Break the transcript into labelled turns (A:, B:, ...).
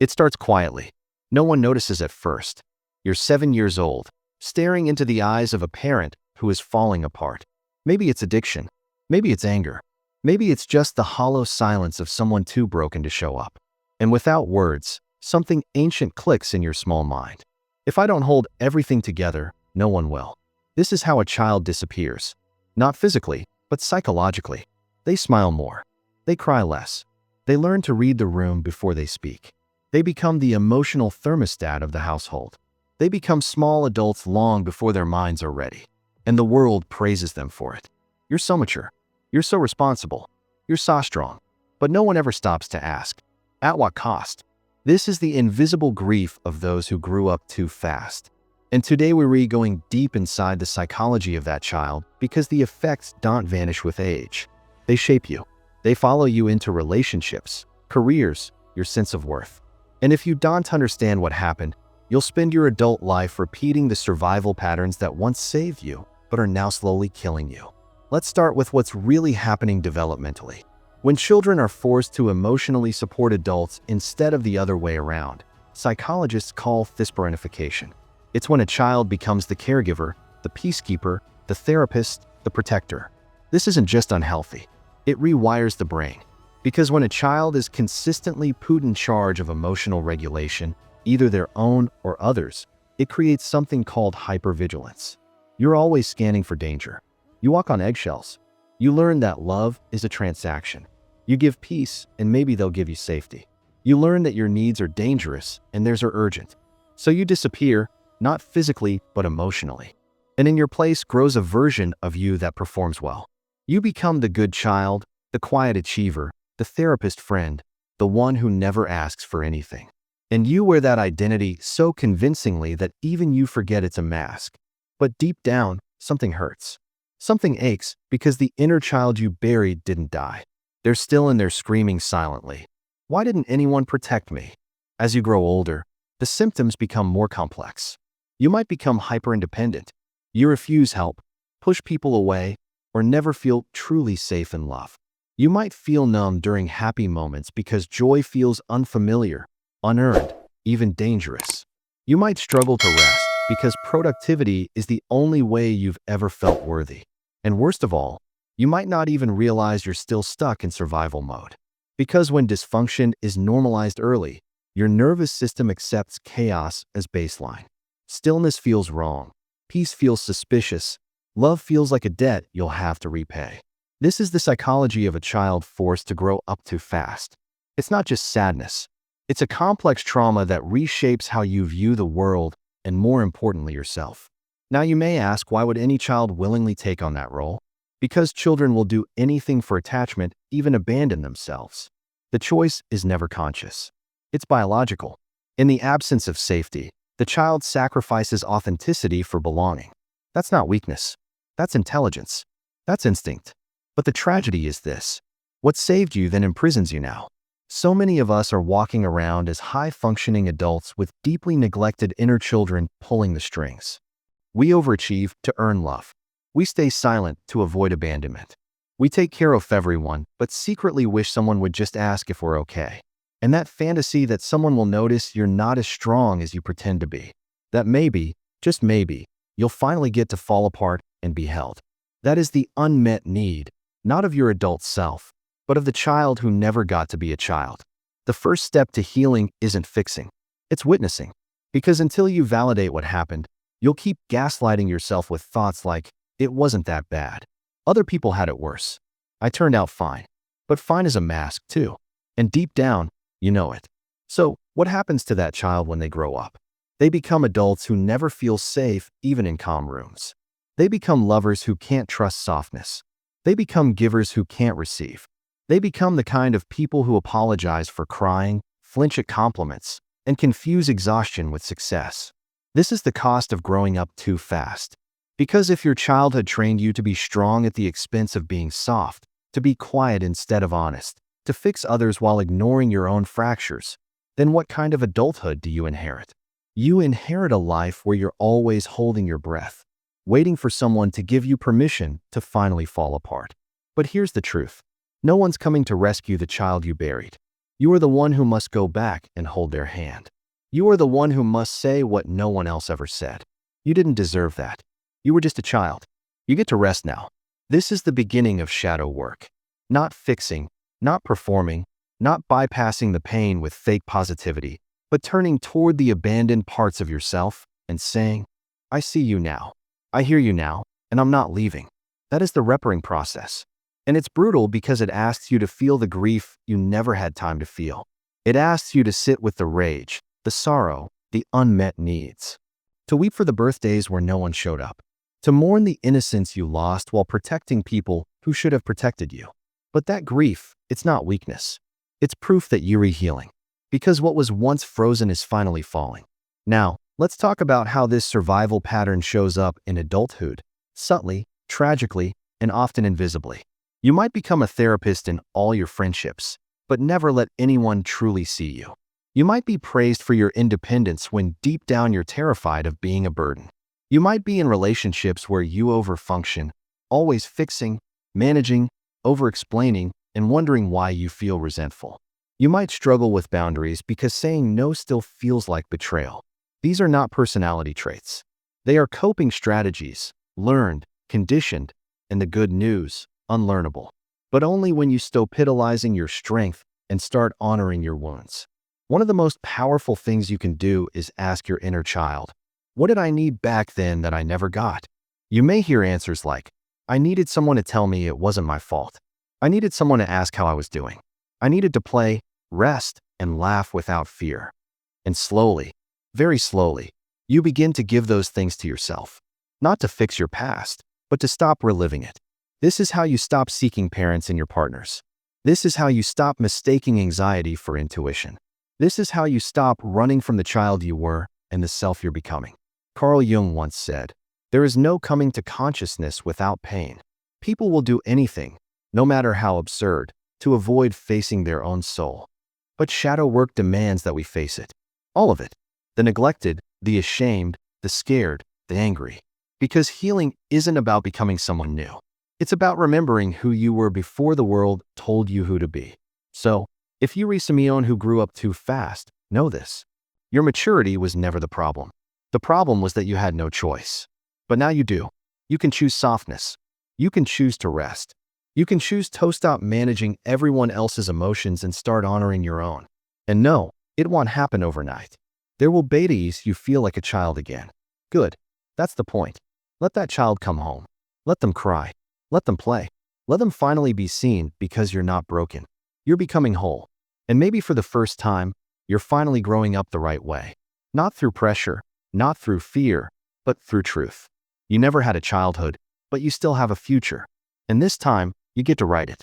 A: It starts quietly. No one notices at first. You're 7 years old, staring into the eyes of a parent who is falling apart. Maybe it's addiction. Maybe it's anger. Maybe it's just the hollow silence of someone too broken to show up. And without words, something ancient clicks in your small mind. If I don't hold everything together, no one will. This is how a child disappears. Not physically, but psychologically. They smile more. They cry less. They learn to read the room before they speak. They become the emotional thermostat of the household. They become small adults long before their minds are ready. And the world praises them for it. You're so mature. You're so responsible. You're so strong. But no one ever stops to ask, at what cost? This is the invisible grief of those who grew up too fast. And today we're going deep inside the psychology of that child because the effects don't vanish with age. They shape you. They follow you into relationships, careers, your sense of worth. And if you don't understand what happened, you'll spend your adult life repeating the survival patterns that once saved you, but are now slowly killing you. Let's start with what's really happening developmentally. When children are forced to emotionally support adults instead of the other way around, psychologists call this parentification. It's when a child becomes the caregiver, the peacekeeper, the therapist, the protector. This isn't just unhealthy. It rewires the brain. Because when a child is consistently put in charge of emotional regulation, either their own or others, it creates something called hypervigilance. You're always scanning for danger. You walk on eggshells. You learn that love is a transaction. You give peace, and maybe they'll give you safety. You learn that your needs are dangerous, and theirs are urgent. So you disappear, not physically, but emotionally. And in your place grows a version of you that performs well. You become the good child, the quiet achiever, the therapist friend, the one who never asks for anything. And you wear that identity so convincingly that even you forget it's a mask. But deep down, something hurts. Something aches because the inner child you buried didn't die. They're still in there screaming silently. Why didn't anyone protect me? As you grow older, the symptoms become more complex. You might become hyper-independent. You refuse help, push people away, or never feel truly safe in love. You might feel numb during happy moments because joy feels unfamiliar, unearned, even dangerous. You might struggle to rest because productivity is the only way you've ever felt worthy. And worst of all, you might not even realize you're still stuck in survival mode. Because when dysfunction is normalized early, your nervous system accepts chaos as baseline. Stillness feels wrong. Peace feels suspicious. Love feels like a debt you'll have to repay. This is the psychology of a child forced to grow up too fast. It's not just sadness. It's a complex trauma that reshapes how you view the world and, more importantly, yourself. Now you may ask, why would any child willingly take on that role? Because children will do anything for attachment, even abandon themselves. The choice is never conscious. It's biological. In the absence of safety, the child sacrifices authenticity for belonging. That's not weakness. That's intelligence. That's instinct. But the tragedy is this. What saved you then imprisons you now. So many of us are walking around as high-functioning adults with deeply neglected inner children pulling the strings. We overachieve to earn love. We stay silent to avoid abandonment. We take care of everyone, but secretly wish someone would just ask if we're okay. And that fantasy that someone will notice you're not as strong as you pretend to be. That maybe, just maybe, you'll finally get to fall apart and be held. That is the unmet need, not of your adult self, but of the child who never got to be a child. The first step to healing isn't fixing. It's witnessing. Because until you validate what happened, you'll keep gaslighting yourself with thoughts like, it wasn't that bad. Other people had it worse. I turned out fine. But fine is a mask too. And deep down, you know it. So, what happens to that child when they grow up? They become adults who never feel safe, even in calm rooms. They become lovers who can't trust softness. They become givers who can't receive. They become the kind of people who apologize for crying, flinch at compliments, and confuse exhaustion with success. This is the cost of growing up too fast. Because if your childhood trained you to be strong at the expense of being soft, to be quiet instead of honest, to fix others while ignoring your own fractures, then what kind of adulthood do you inherit? You inherit a life where you're always holding your breath, waiting for someone to give you permission to finally fall apart. But here's the truth. No one's coming to rescue the child you buried. You are the one who must go back and hold their hand. You are the one who must say what no one else ever said. You didn't deserve that. You were just a child. You get to rest now. This is the beginning of shadow work. Not fixing, not performing, not bypassing the pain with fake positivity, but turning toward the abandoned parts of yourself and saying, I see you now. I hear you now, and I'm not leaving. That is the repairing process. And it's brutal because it asks you to feel the grief you never had time to feel. It asks you to sit with the rage, the sorrow, the unmet needs. To weep for the birthdays where no one showed up. To mourn the innocence you lost while protecting people who should have protected you. But that grief, it's not weakness. It's proof that you're healing. Because what was once frozen is finally falling. Now, let's talk about how this survival pattern shows up in adulthood, subtly, tragically, and often invisibly. You might become a therapist in all your friendships, but never let anyone truly see you. You might be praised for your independence when deep down you're terrified of being a burden. You might be in relationships where you overfunction, always fixing, managing, over-explaining, and wondering why you feel resentful. You might struggle with boundaries because saying no still feels like betrayal. These are not personality traits. They are coping strategies, learned, conditioned, and the good news, unlearnable. But only when you stop idolizing your strength and start honoring your wounds. One of the most powerful things you can do is ask your inner child, what did I need back then that I never got? You may hear answers like, I needed someone to tell me it wasn't my fault. I needed someone to ask how I was doing. I needed to play, rest, and laugh without fear. And slowly, very slowly, you begin to give those things to yourself. Not to fix your past, but to stop reliving it. This is how you stop seeking parents in your partners. This is how you stop mistaking anxiety for intuition. This is how you stop running from the child you were and the self you're becoming. Carl Jung once said, there is no coming to consciousness without pain. People will do anything, no matter how absurd, to avoid facing their own soul. But shadow work demands that we face it. All of it. The neglected, the ashamed, the scared, the angry. Because healing isn't about becoming someone new. It's about remembering who you were before the world told you who to be. So, if you're Simeon who grew up too fast, know this. Your maturity was never the problem. The problem was that you had no choice. But now you do. You can choose softness. You can choose to rest. You can choose to stop managing everyone else's emotions and start honoring your own. And no, it won't happen overnight. There will be days you feel like a child again. Good. That's the point. Let that child come home. Let them cry. Let them play. Let them finally be seen because you're not broken. You're becoming whole. And maybe for the first time, you're finally growing up the right way. Not through pressure, not through fear, but through truth. You never had a childhood, but you still have a future. And this time, you get to write it.